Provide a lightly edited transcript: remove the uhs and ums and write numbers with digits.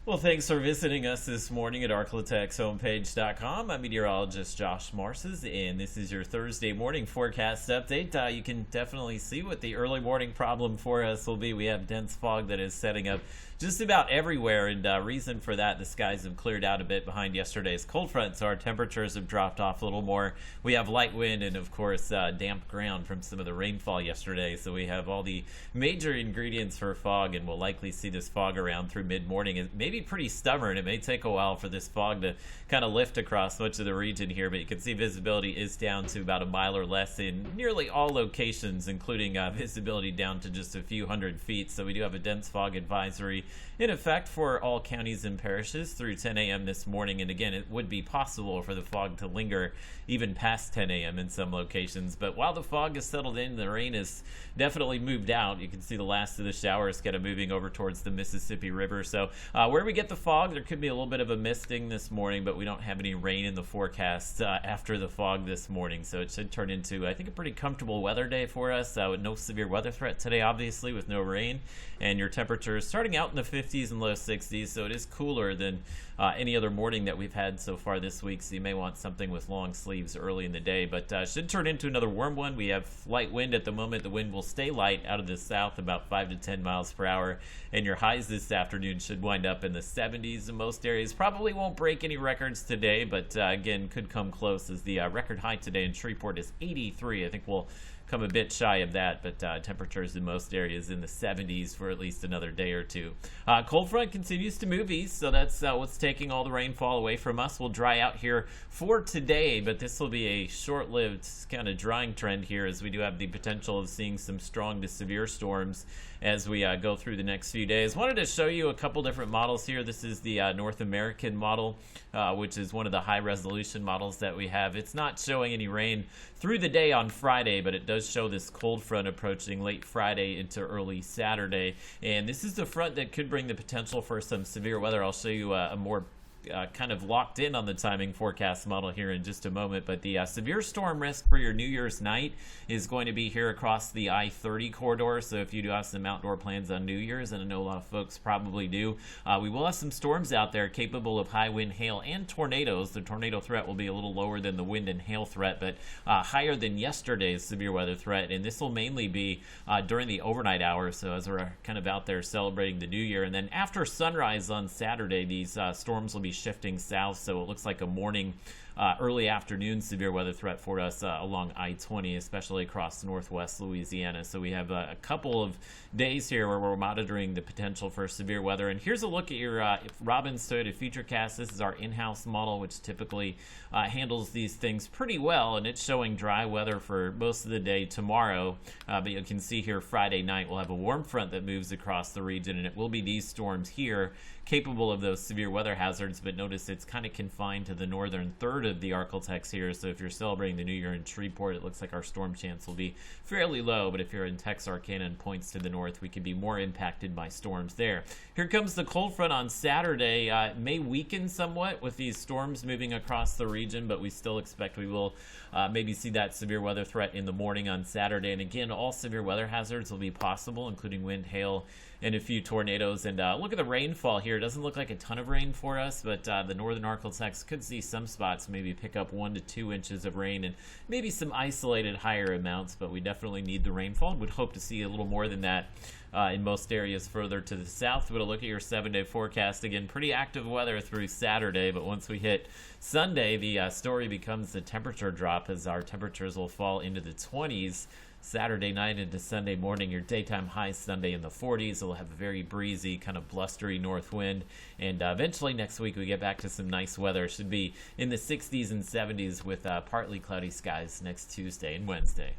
Well, thanks for visiting us this morning at arklatex I'm meteorologist Josh Marces, and this is your Thursday morning forecast update. You can definitely see what the early morning problem for us will be. We have dense fog that is setting up just about everywhere, and reason for that, the skies have cleared out a bit behind yesterday's cold front, so our temperatures have dropped off a little more. We have light wind and, of course, damp ground from some of the rainfall yesterday, so we have all the major ingredients for fog, and we'll likely see this fog around through mid-morning. It may be pretty stubborn. It may take a while for this fog to kind of lift across much of the region here, but you can see visibility is down to about a mile or less in nearly all locations, including visibility down to just a few hundred feet. So we do have a dense fog advisory in effect for all counties and parishes through 10 a.m. this morning. And again, it would be possible for the fog to linger even past 10 a.m. in some locations. But while the fog has settled in, the rain has definitely moved out. You can see the last of the showers kind of moving over towards the Mississippi River. So where we get the fog, there could be a little bit of a misting this morning, but we don't have any rain in the forecast after the fog this morning. So it should turn into, I think, a pretty comfortable weather day for us with no severe weather threat today, obviously, with no rain. And your temperatures starting out in the 50s and low 60s, so it is cooler than any other morning that we've had so far this week, so you may want something with long sleeves early in the day, but should turn into another warm one. We have light wind at the moment. The wind will stay light out of the south, about 5 to 10 miles per hour, and your highs this afternoon should wind up in the 70s in most areas. Probably won't break any records today, but again, could come close, as the record high today in Shreveport is 83. I think we'll come a bit shy of that, but temperatures in most areas in the 70s for at least another day or two. Cold front continues to move east, so that's what's taking all the rainfall away from us. We'll dry out here for today, but this will be a short-lived kind of drying trend here, as we do have the potential of seeing some strong to severe storms as we go through the next few days. Wanted to show you a couple different models here. This is the North American model, which is one of the high-resolution models that we have. It's not showing any rain through the day on Friday, but it does show this cold front approaching late Friday into early Saturday. And this is the front that could bring the potential for some severe weather. I'll show you a more kind of locked in on the timing forecast model here in just a moment, but the severe storm risk for your New Year's night is going to be here across the I-30 corridor. So if you do have some outdoor plans on New Year's, and I know a lot of folks probably do, we will have some storms out there capable of high wind, hail, and tornadoes. The tornado threat will be a little lower than the wind and hail threat, but higher than yesterday's severe weather threat, and this will mainly be during the overnight hours, so as we're kind of out there celebrating the New Year. And then after sunrise on Saturday, these storms will be shifting south, so it looks like a morning, early afternoon severe weather threat for us along I-20, especially across northwest Louisiana. So we have a couple of days here where we're monitoring the potential for severe weather. And here's a look at your Robbins Toyota Futurecast. This is our in-house model, which typically handles these things pretty well, and it's showing dry weather for most of the day tomorrow. But you can see here Friday night we'll have a warm front that moves across the region, and it will be these storms here capable of those severe weather hazards. But notice it's kind of confined to the northern third of the Arklatex here, so if you're celebrating the New Year in Shreveport, it looks like our storm chance will be fairly low, but if you're in Texarkana and points to the north, we could be more impacted by storms there. Here comes the cold front on Saturday. It may weaken somewhat with these storms moving across the region, but we still expect we will maybe see that severe weather threat in the morning on Saturday. And again, all severe weather hazards will be possible, including wind, hail, and a few tornadoes. And look at the rainfall here. It doesn't look like a ton of rain for us, but the northern Arklatex could see some spots maybe pick up 1 to 2 inches of rain, and maybe some isolated higher amounts, but we definitely need the rainfall. Would hope to see a little more than that in most areas further to the south. But a look at your 7-day forecast. Again, pretty active weather through Saturday, but once we hit Sunday, the story becomes the temperature drop, as our temperatures will fall into the 20s Saturday night into Sunday morning. Your daytime high Sunday in the 40s. We'll have a very breezy, kind of blustery north wind, and eventually next week we get back to some nice weather. It should be in the 60s and 70s with partly cloudy skies next Tuesday and Wednesday.